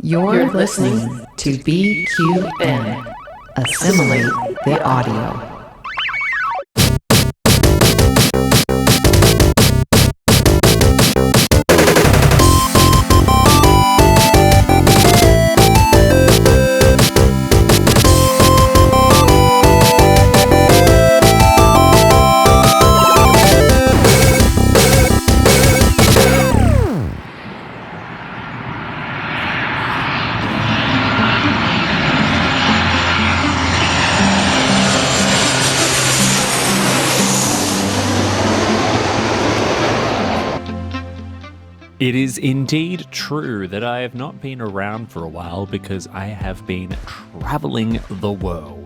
You're listening to BQN. Assimilate the audio. It is indeed true that I have not been around for a while because I have been traveling the world.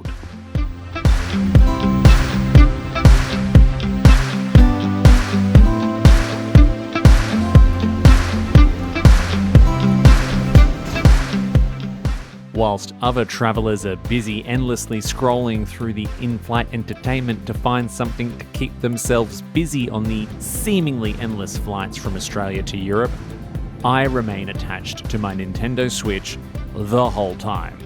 Whilst other travellers are busy endlessly scrolling through the in-flight entertainment to find something to keep themselves busy on the seemingly endless flights from Australia to Europe, I remain attached to my Nintendo Switch the whole time.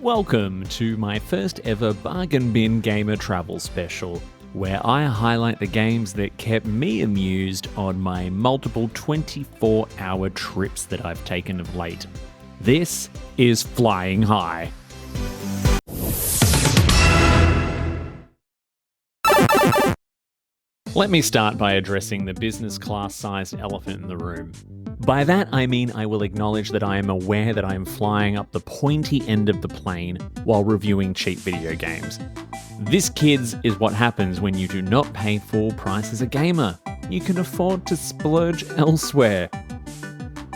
Welcome to my first ever Bargain Bin Gamer Travel Special, where I highlight the games that kept me amused on my multiple 24-hour trips that I've taken of late. This is Flying High. Let me start by addressing the business class-sized elephant in the room. By that, I mean I will acknowledge that I am aware that I am flying up the pointy end of the plane while reviewing cheap video games. This, kids, is what happens when you do not pay full price as a gamer. You can afford to splurge elsewhere.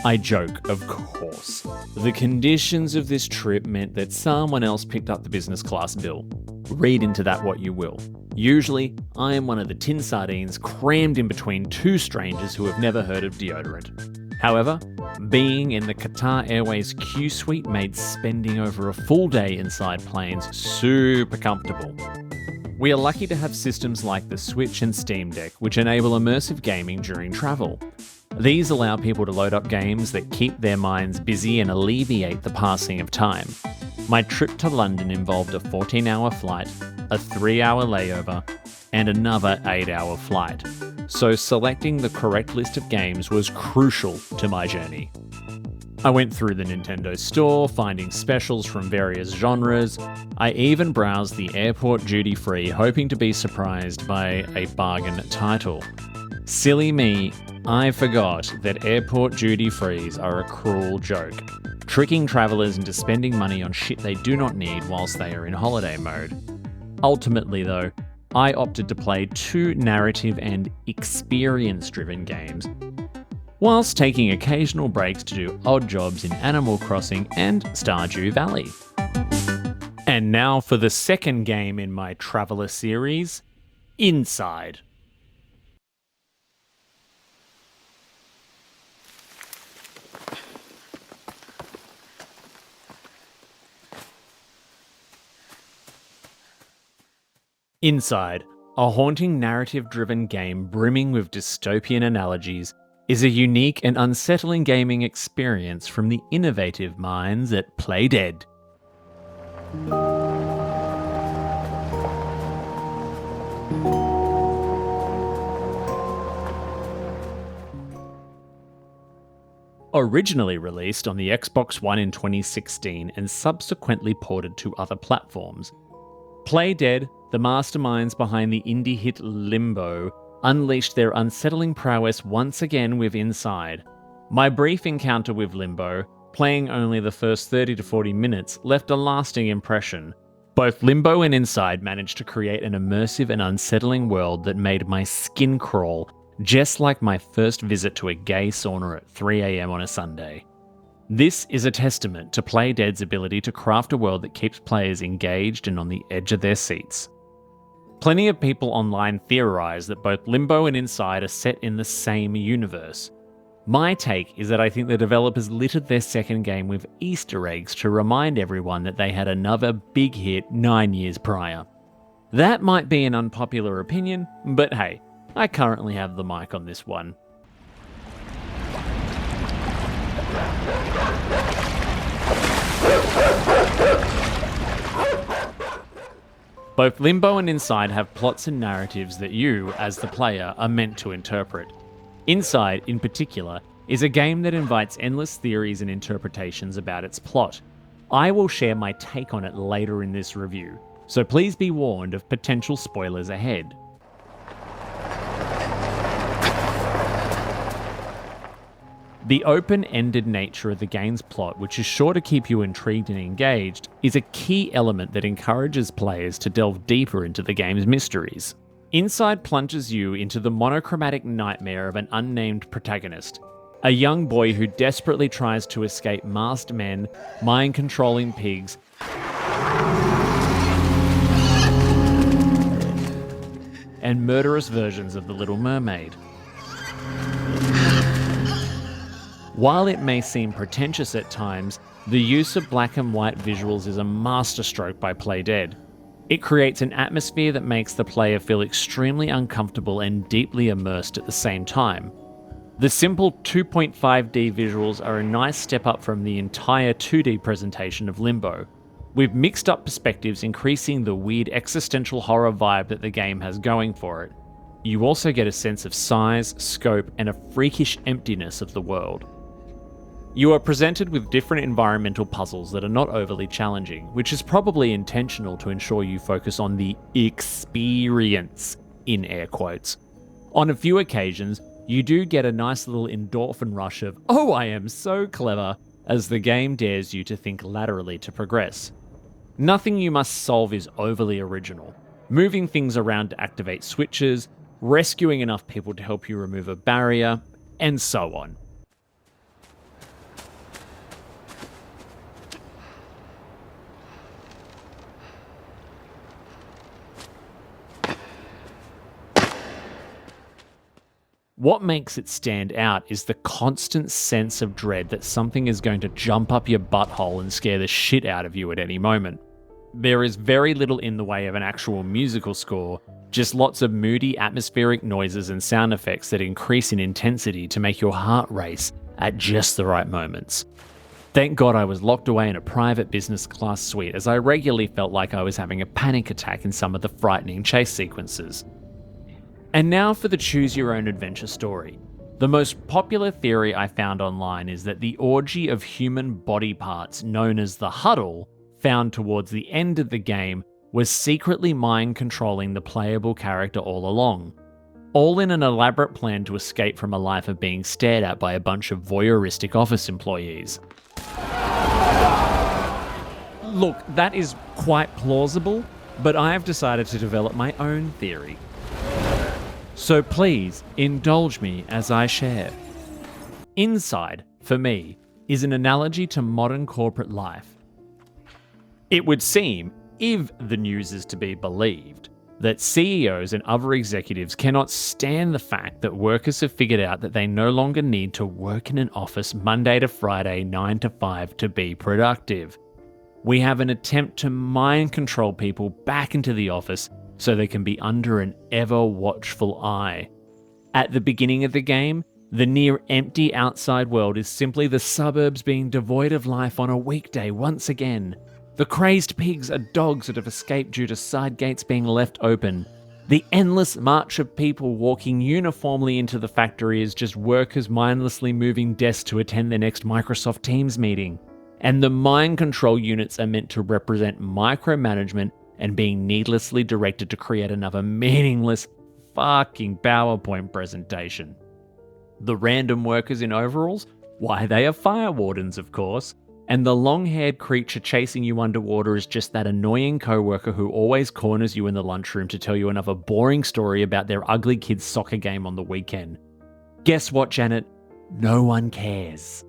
I joke, of course. The conditions of this trip meant that someone else picked up the business class bill. Read into that what you will. Usually, I am one of the tin sardines crammed in between two strangers who have never heard of deodorant. However, being in the Qatar Airways Q Suite made spending over a full day inside planes super comfortable. We are lucky to have systems like the Switch and Steam Deck, which enable immersive gaming during travel. These allow people to load up games that keep their minds busy and alleviate the passing of time. My trip to London involved a 14-hour flight, a 3-hour layover, and another 8-hour flight. So selecting the correct list of games was crucial to my journey. I went through the Nintendo store, finding specials from various genres. I even browsed the airport duty-free, hoping to be surprised by a bargain title. Silly me, I forgot that airport duty-frees are a cruel joke, tricking travellers into spending money on shit they do not need whilst they are in holiday mode. Ultimately though, I opted to play two narrative and experience-driven games, whilst taking occasional breaks to do odd jobs in Animal Crossing and Stardew Valley. And now for the second game in my Traveller series, Inside. Inside, a haunting narrative-driven game brimming with dystopian analogies, is a unique and unsettling gaming experience from the innovative minds at Playdead. Originally released on the Xbox One in 2016 and subsequently ported to other platforms, Playdead, the masterminds behind the indie hit Limbo, unleashed their unsettling prowess once again with Inside. My brief encounter with Limbo, playing only the first 30 to 40 minutes, left a lasting impression. Both Limbo and Inside managed to create an immersive and unsettling world that made my skin crawl, just like my first visit to a gay sauna at 3 AM on a Sunday. This is a testament to Playdead's ability to craft a world that keeps players engaged and on the edge of their seats. Plenty of people online theorise that both Limbo and Inside are set in the same universe. My take is that I think the developers littered their second game with Easter eggs to remind everyone that they had another big hit 9 years prior. That might be an unpopular opinion, but hey, I currently have the mic on this one. Both Limbo and Inside have plots and narratives that you, as the player, are meant to interpret. Inside, in particular, is a game that invites endless theories and interpretations about its plot. I will share my take on it later in this review, so please be warned of potential spoilers ahead. The open-ended nature of the game's plot, which is sure to keep you intrigued and engaged, is a key element that encourages players to delve deeper into the game's mysteries. Inside plunges you into the monochromatic nightmare of an unnamed protagonist, a young boy who desperately tries to escape masked men, mind-controlling pigs, and murderous versions of The Little Mermaid. While it may seem pretentious at times, the use of black and white visuals is a masterstroke by Playdead. It creates an atmosphere that makes the player feel extremely uncomfortable and deeply immersed at the same time. The simple 2.5D visuals are a nice step up from the entire 2D presentation of Limbo, with mixed up perspectives increasing the weird existential horror vibe that the game has going for it. You also get a sense of size, scope, and a freakish emptiness of the world. You are presented with different environmental puzzles that are not overly challenging, which is probably intentional to ensure you focus on the experience, in air quotes. On a few occasions, you do get a nice little endorphin rush of, "Oh, I am so clever," as the game dares you to think laterally to progress. Nothing you must solve is overly original. Moving things around to activate switches, rescuing enough people to help you remove a barrier, and so on. What makes it stand out is the constant sense of dread that something is going to jump up your butthole and scare the shit out of you at any moment. There is very little in the way of an actual musical score, just lots of moody atmospheric noises and sound effects that increase in intensity to make your heart race at just the right moments. Thank God I was locked away in a private business class suite, as I regularly felt like I was having a panic attack in some of the frightening chase sequences. And now for the choose your own adventure story. The most popular theory I found online is that the orgy of human body parts known as the Huddle, found towards the end of the game, was secretly mind controlling the playable character all along. All in an elaborate plan to escape from a life of being stared at by a bunch of voyeuristic office employees. Look, that is quite plausible, but I have decided to develop my own theory. So please, indulge me as I share. Inside, for me, is an analogy to modern corporate life. It would seem, if the news is to be believed, that CEOs and other executives cannot stand the fact that workers have figured out that they no longer need to work in an office Monday to Friday 9 to 5 to be productive. We have an attempt to mind control people back into the office so they can be under an ever-watchful eye. At the beginning of the game, the near-empty outside world is simply the suburbs being devoid of life on a weekday once again. The crazed pigs are dogs that have escaped due to side gates being left open. The endless march of people walking uniformly into the factory is just workers mindlessly moving desks to attend their next Microsoft Teams meeting. And the mind control units are meant to represent micromanagement and being needlessly directed to create another meaningless fucking PowerPoint presentation. The random workers in overalls? Why, they are fire wardens, of course. And the long-haired creature chasing you underwater is just that annoying coworker who always corners you in the lunchroom to tell you another boring story about their ugly kid's soccer game on the weekend. Guess what, Janet? No one cares.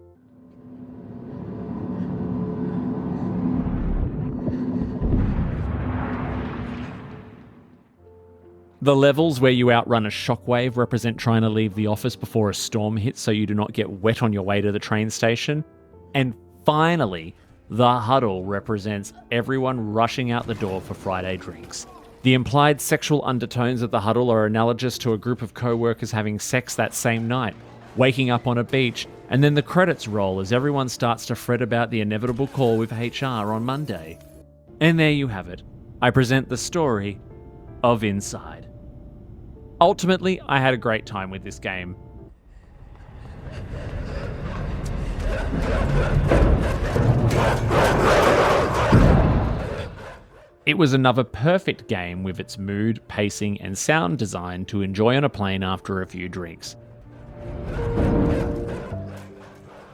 The levels where you outrun a shockwave represent trying to leave the office before a storm hits so you do not get wet on your way to the train station. And finally, the huddle represents everyone rushing out the door for Friday drinks. The implied sexual undertones of the huddle are analogous to a group of co-workers having sex that same night, waking up on a beach, and then the credits roll as everyone starts to fret about the inevitable call with HR on Monday. And there you have it. I present the story of Inside. Ultimately, I had a great time with this game. It was another perfect game with its mood, pacing, and sound design to enjoy on a plane after a few drinks.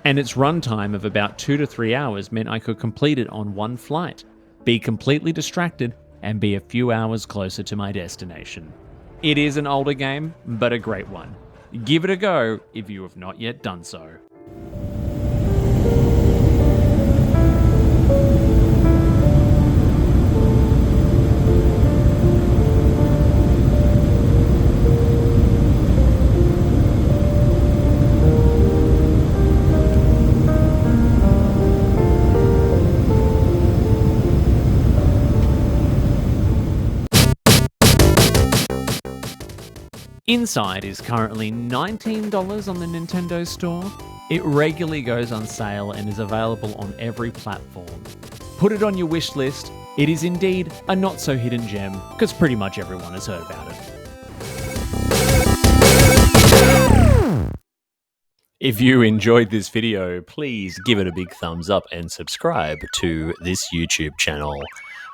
And its runtime of about 2 to 3 hours meant I could complete it on one flight, be completely distracted, and be a few hours closer to my destination. It is an older game, but a great one. Give it a go if you have not yet done so. Inside is currently $19 on the Nintendo Store. It regularly goes on sale and is available on every platform. Put it on your wish list. It is indeed a not-so-hidden gem, because pretty much everyone has heard about it. If you enjoyed this video, please give it a big thumbs up and subscribe to this YouTube channel.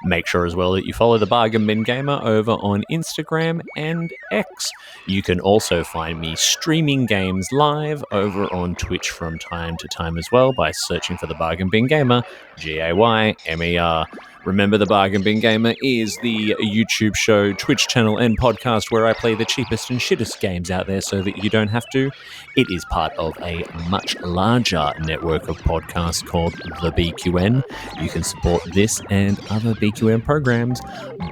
Make sure as well that you follow the Bargain Bin Gamer over on Instagram and X. You can also find me streaming games live over on Twitch from time to time as well by searching for the Bargain Bin Gamer, Gaymer. Remember, the Bargain Bin Gamer is the YouTube show, Twitch channel, and podcast where I play the cheapest and shittest games out there so that you don't have to. It is part of a much larger network of podcasts called The BQN. You can support this and other BQN programs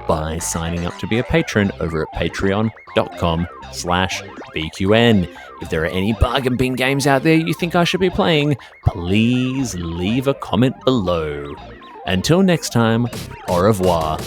by signing up to be a patron over at patreon.com/BQN. If there are any Bargain Bin games out there you think I should be playing, please leave a comment below. Until next time, au revoir.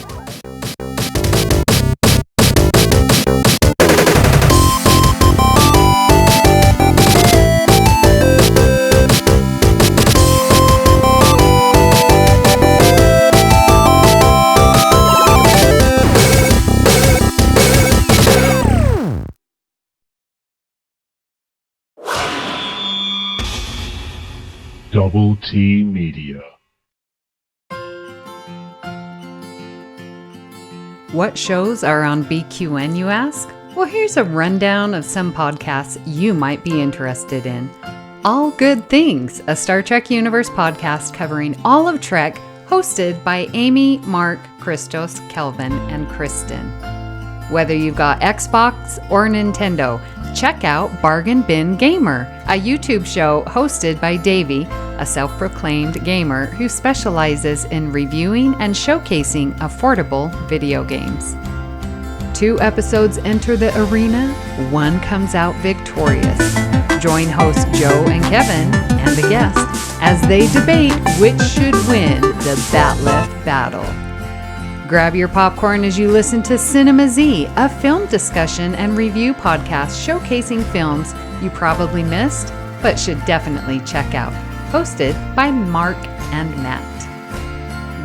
Double T Media. What shows are on BQN, you ask? Well, here's a rundown of some podcasts you might be interested in. All Good Things, a Star Trek Universe podcast covering all of Trek, hosted by Amy, Mark, Christos, Kelvin, and Kristen. Whether you've got Xbox or Nintendo, check out Bargain Bin Gamer, a YouTube show hosted by Davey, a self-proclaimed gamer who specializes in reviewing and showcasing affordable video games. 2 episodes enter the arena, 1 comes out victorious. Join hosts Joe and Kevin and a guest as they debate which should win the Bat'leth battle. Grab your popcorn as you listen to Cinema Z, a film discussion and review podcast showcasing films you probably missed but should definitely check out. Hosted by Mark and Matt.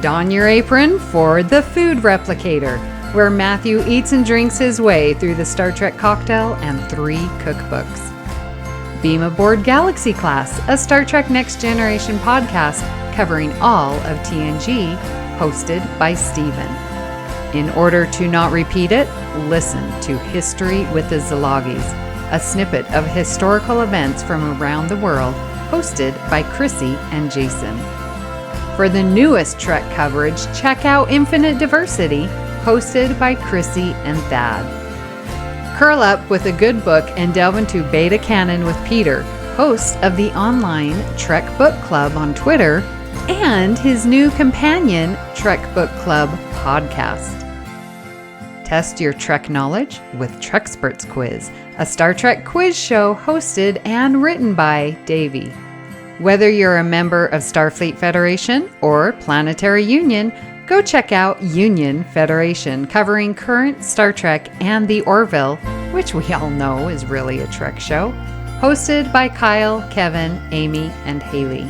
Don your apron for The Food Replicator, where Matthew eats and drinks his way through the Star Trek cocktail and 3 cookbooks. Beam Aboard Galaxy Class, a Star Trek Next Generation podcast covering all of TNG, hosted by Steven. In order to not repeat it, listen to History with the Zalogis, a snippet of historical events from around the world, hosted by Chrissy and Jason. For the newest Trek coverage, check out Infinite Diversity, hosted by Chrissy and Thad. Curl up with a good book and delve into beta canon with Peter, host of the online Trek Book Club on Twitter, and his new companion, Trek Book Club podcast. Test your Trek knowledge with Treksperts Quiz, a Star Trek quiz show hosted and written by Davey. Whether you're a member of Starfleet Federation or Planetary Union, go check out Union Federation, covering current Star Trek and the Orville, which we all know is really a Trek show, hosted by Kyle, Kevin, Amy, and Haley.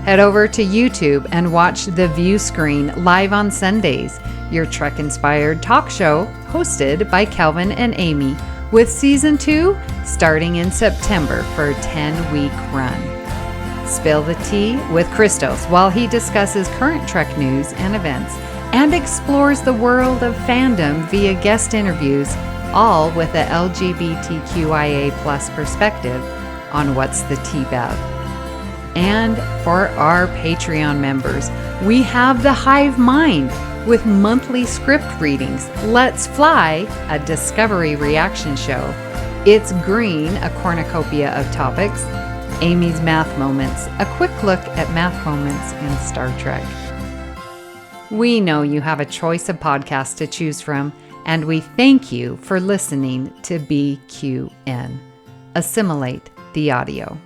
Head over to YouTube and watch The View Screen live on Sundays, your Trek-inspired talk show hosted by Calvin and Amy, with Season 2 starting in September for a 10-week run. Spill the tea with Christos while he discusses current Trek news and events and explores the world of fandom via guest interviews, all with a LGBTQIA+ perspective on What's the Tea About. And for our Patreon members, we have The Hive Mind with monthly script readings, Let's Fly, a Discovery reaction show, It's Green, a cornucopia of topics, Amy's Math Moments, a quick look at math moments in Star Trek. We know you have a choice of podcasts to choose from, and we thank you for listening to BQN. Assimilate the audio.